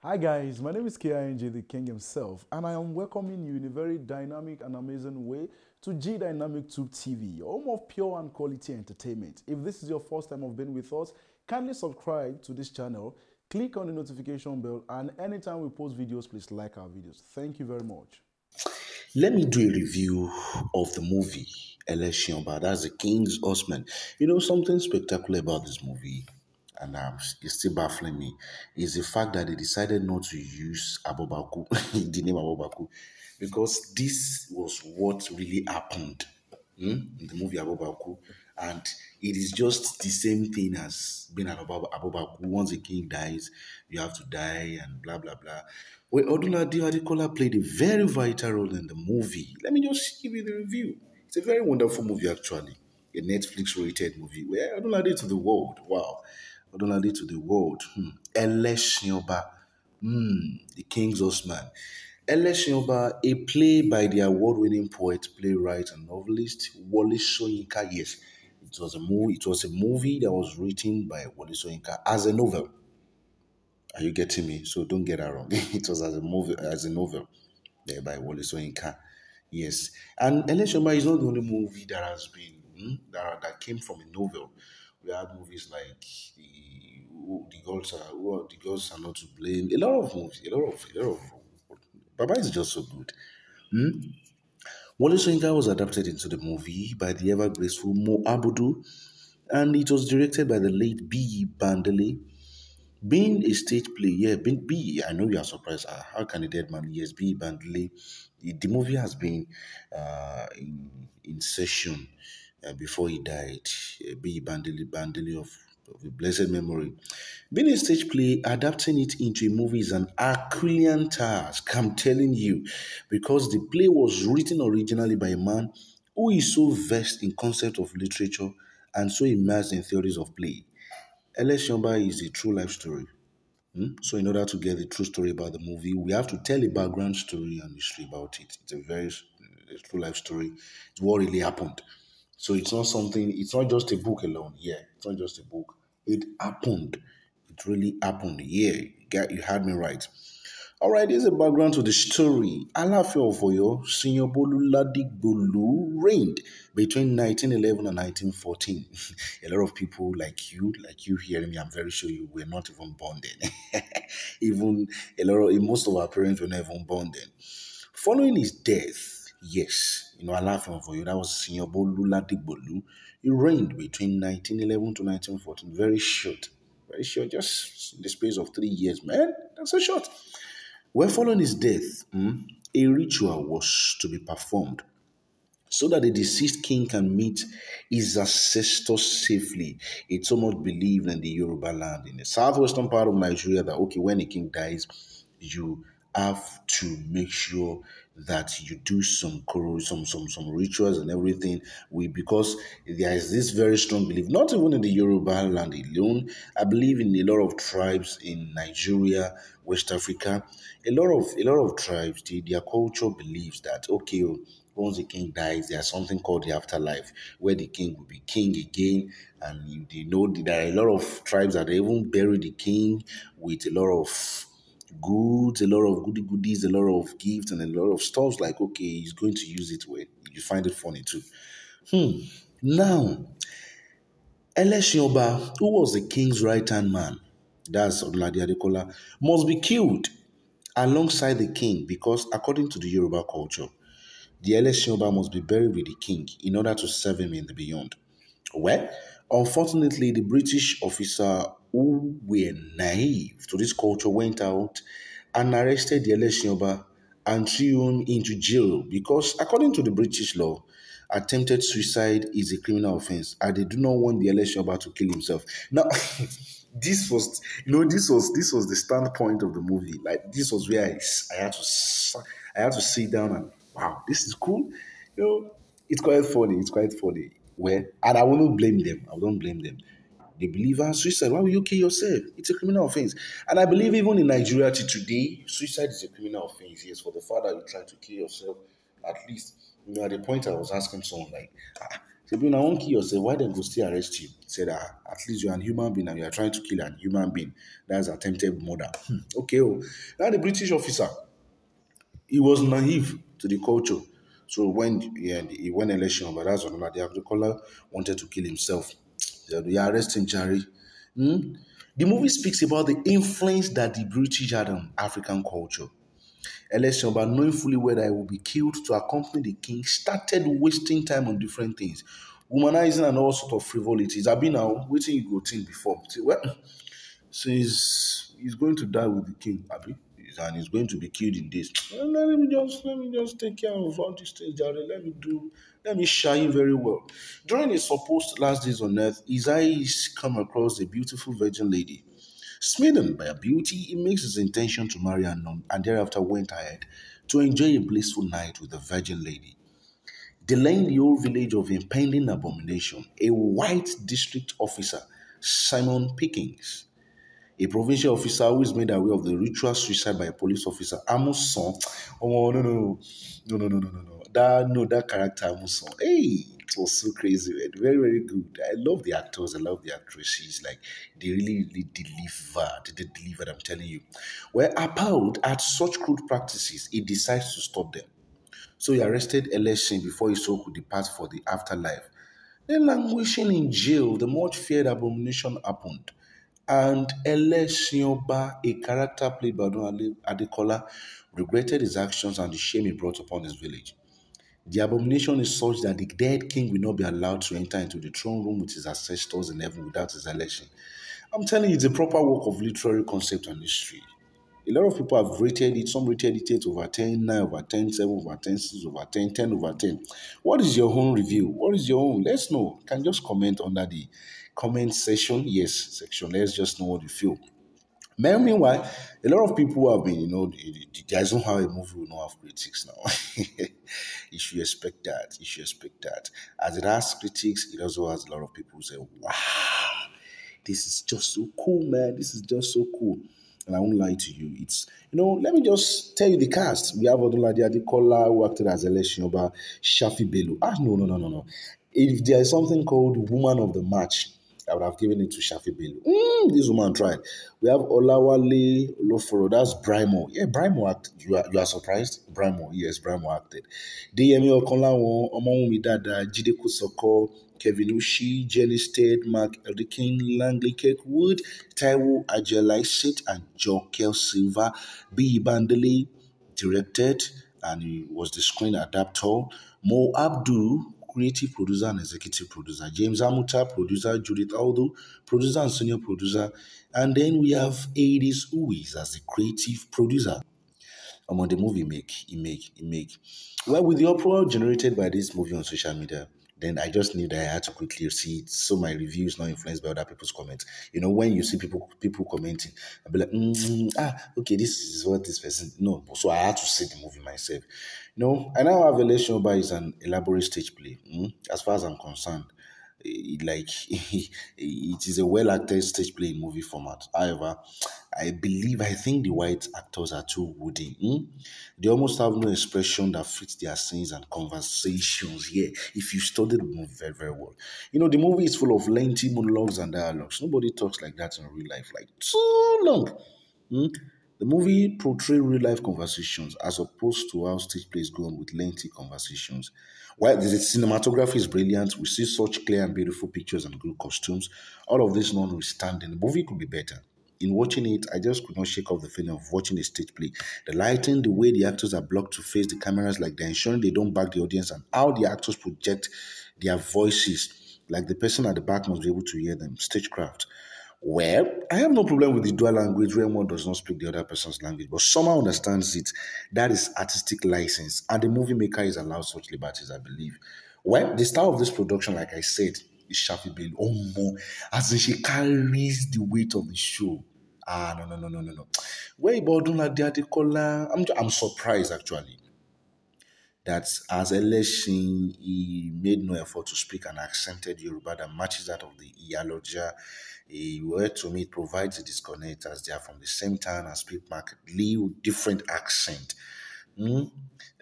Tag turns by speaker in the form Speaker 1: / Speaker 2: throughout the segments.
Speaker 1: Hi guys, my name is KINJ, the King himself, and I am welcoming you in a very dynamic and amazing way to G Dynamic Tube TV, home of pure and quality entertainment. If this is your first time of being with us, kindly subscribe to this channel, click on the notification bell, and anytime we post videos, please like our videos. Thank you very much.
Speaker 2: Let me do a review of the movie Elesin Oba. That's the King's Horseman. You know, something spectacular about this movie, and it's still baffling me, is the fact that they decided not to use Abobaku, the name Abobaku, because this was what really happened in the movie Abobaku. And it is just the same thing as being an Abobaku. Once a king dies, you have to die and blah, blah, blah. Well, Odunlade Adekola played a very vital role in the movie. Let me just give you the review. It's a very wonderful movie, actually. A Netflix rated movie. Where Odunlade to the world. Wow. Odunlade to the world. Elesin Oba. The King's Horseman. Elesin Oba, a play by the award-winning poet, playwright, and novelist Wole Soyinka. Yes, it was a movie. It was a movie that was written by Wole Soyinka as a novel. Are you getting me? So don't get that wrong. It was as a movie, as a novel, by Wole Soyinka. Yes, and Elesin Oba is not the only movie that has been that came from a novel. We had movies like the girls are not to blame. A lot of movies, a lot of. Baba is just so good. Wole Soyinka was adapted into the movie by the ever graceful Mo Abudu, and it was directed by the late B. Bandele. Being a stage play, yeah, I know you are surprised. How can a dead man? Yes, B. Bandele. The movie has been in session before he died. B. Bandele of a blessed memory. Being a stage play, adapting it into a movie is an Herculean task, I'm telling you, because the play was written originally by a man who is so versed in concept of literature and so immersed in theories of play. Elesin Oba is a true life story. So, in order to get the true story about the movie, we have to tell a background story and history about it. It's a very true life story. It's what really happened. So, it's not something, it's not just a book alone. Yeah, it's not just a book. It happened. It really happened. Yeah, you had me right. All right, here's a background to the story. Alaafin of Oyo, Senior Bolu Ladigbolu reigned between 1911 and 1914. A lot of people like you hearing me, I'm very sure you were not even born then. Even most of our parents were not even born then. Following his death, yes, Alaafin of Oyo, that was Senior Bolu Ladigbolu. He reigned between 1911 to 1914. Very short, just in the space of 3 years, man. That's so short. Well, following his death, a ritual was to be performed so that the deceased king can meet his ancestors safely. It's somewhat believed in the Yoruba land, in the southwestern part of Nigeria, that okay, when a king dies, you have to make sure that you do some rituals and everything. Because there is this very strong belief, not even in the Yoruba land alone. I believe in a lot of tribes in Nigeria, West Africa. A lot of tribes, their culture believes that okay, once the king dies, there's something called the afterlife, where the king will be king again. And they know that there are a lot of tribes that they even bury the king with a lot of goods, a lot of goodies, a lot of gifts, and a lot of stuff. Like, okay, he's going to use it when you find it funny too. Now, Elesin Oba, who was the king's right hand man, that's Odunlade Adekola, must be killed alongside the king because, according to the Yoruba culture, the Elesin Oba must be buried with the king in order to serve him in the beyond. Well, unfortunately, the British officer who were naive to this culture went out and arrested the Elesin Oba and threw him into jail because, according to the British law, attempted suicide is a criminal offense and they do not want the Elesin Oba to kill himself. Now, this was the standpoint of the movie. Like, this was where I had to sit down and wow, this is cool. It's quite funny. It's quite funny. Well, and I wouldn't blame them. I don't blame them. They believe suicide. Why will you kill yourself? It's a criminal offense. And I believe even in Nigeria till today, suicide is a criminal offense. Yes, for the fact that you try to kill yourself, at least, at the point I was asking someone like, They be now won't kill yourself. Why then go still arrest you? Said, at least you're a human being and you are trying to kill a human being. That's attempted murder. Okay. Oh. Now the British officer, he was naive to the culture. So when election over, that's another. The agriculture wanted to kill himself. They arrest him, Jerry. The movie speaks about the influence that the British had on African culture. Elesin Oba, knowing fully well that he would be killed to accompany the king, started wasting time on different things, womanizing and all sort of frivolities. I been now waiting you go think before. Say, well, so he's going to die with the king, Abi, and he's going to be killed in this. Well, let me just take care of all these things, Jare. Let me shine very well. During his supposed last days on earth, his eyes come across a beautiful virgin lady. Smitten by her beauty, he makes his intention to marry her and thereafter went ahead to enjoy a blissful night with the virgin lady. Delaying the whole village of impending abomination, a white district officer, Simon Pickens, a provincial officer who is made aware of the ritual suicide by a police officer, Amuson. Oh no no no. That character Amuson. Hey, it was so crazy, man. Very, very good. I love the actors, I love the actresses. Like they really delivered. They delivered, I'm telling you. Well, appalled at such crude practices, he decides to stop them. So he arrested Elesin before his soul could depart for the afterlife. Then languishing in jail, the much feared abomination happened. And Elesin Oba, a character played by Odun Adekola, regretted his actions and the shame he brought upon his village. The abomination is such that the dead king will not be allowed to enter into the throne room with his ancestors in heaven without his election. I'm telling you, it's a proper work of literary concept and history. A lot of people have rated it. Some rated it 8 over 10, 9 over 10, 7 over 10, 6 over 10, 10 over 10. What is your own review? What is your own? Let's know. You can just comment under the comment section. Yes, section. Let's just know what you feel. Meanwhile, a lot of people have been, there's no how a movie will not have critics now. You should expect that. You should expect that. As it has critics, it also has a lot of people who say, wow, this is just so cool, man. This is just so cool. And I won't lie to you. Let me just tell you the cast. We have Odunlade Adekola, who acted as Elesin Oba, Shafi Bello. No. If there is something called Woman of the Match, I would have given it to Shafi Bello. This woman tried. We have Olawale Oloforo. That's Brimo. Yeah, Brimo acted. You are surprised? Brimo, yes, Brimo acted. Deyemi Okonlawon, Omowumi Dada, Jide Kosoko, Kevin Ushi, Jenny Stead, Mark Eldekin, Langley Cakewood, Taiwo Ajelaisit, and Jokel Silva. B. Bandele directed, and he was the screen adapter. Mo Abdul, creative producer and executive producer. James Amuta, producer. Judith Aldo, producer and senior producer. And then we have Adis Uwis as the creative producer. On the movie he make. Well, with the uproar generated by this movie on social media, then I just knew that I had to quickly see it so my review is not influenced by other people's comments. When you see people commenting, I'll be like, okay, this is what this person. No, so I had to see the movie myself. I now have Elesin Oba is an elaborate stage play. As far as I'm concerned, like it is a well acted stage play in movie format. However, I think the white actors are too woody. They almost have no expression that fits their scenes and conversations. Yeah, if you study the movie very, very well. The movie is full of lengthy monologues and dialogues. Nobody talks like that in real life, like too long. The movie portrays real life conversations as opposed to how stage plays go on with lengthy conversations. While the cinematography is brilliant, we see such clear and beautiful pictures and good costumes. All of this notwithstanding, the movie could be better. In watching it, I just could not shake off the feeling of watching a stage play. The lighting, the way the actors are blocked to face the cameras, like they're ensuring they don't back the audience, and how the actors project their voices, like the person at the back must be able to hear them. Stagecraft. Well, I have no problem with the dual language where one does not speak the other person's language, but someone understands it. That is artistic license, and the movie maker is allowed such liberties, I believe. Well, the star of this production, like I said, is Shafi Bello. Oh, no. As in, she carries the weight of the show. No. Where about Odunlade Adekola? I'm surprised, actually, that as Elesin, he made no effort to speak an accented Yoruba that matches that of the Iyaloja. Word to me, it provides a disconnect as they are from the same town and speak markedly with different accent. And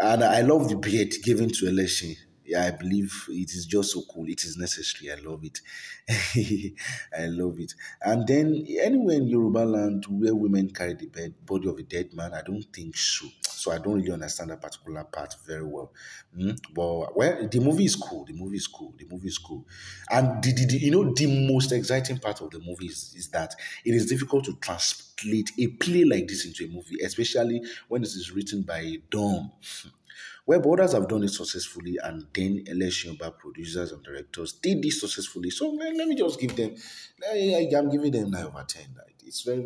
Speaker 2: I love the beard given to Elesin. Yeah, I believe it is just so cool. It is necessary. I love it. I love it. And then anywhere in Yoruba land where women carry the body of a dead man, I don't think so. So I don't really understand that particular part very well. But well, the movie is cool. The movie is cool. The movie is cool. And the most exciting part of the movie is that it is difficult to translate a play like this into a movie, especially when it is written by a Dom. Well, but others have done it successfully, and then Elesin Oba producers and directors did this successfully. So let me just give them, I'm giving them 9/10. Like, it's very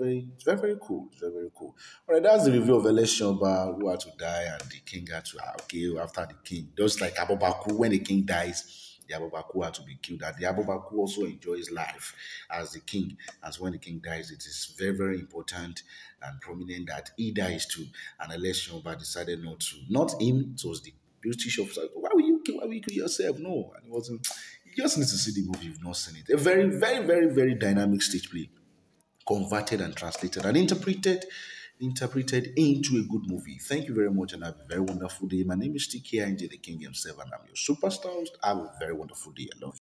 Speaker 2: cool. It's very, very cool. All right, that's the review of Elesin Oba who had to die and the king had to, okay, after the king. Just like Abobaku, when the king dies, the Abobaku had to be killed. And the Abobaku also enjoys life as the king. As when the king dies, it is very, very important and prominent that he dies too. And Election Oba decided not to. Not him, it was the British officer. Why will you kill yourself? No. And it wasn't. You just need to see the movie if you've not seen it. A very, very, very, very dynamic stage play, converted and translated and interpreted into a good movie. Thank you very much and have a very wonderful day. My name is TKINJ, the King himself, and I'm your superstar host. Have a very wonderful day. I love you.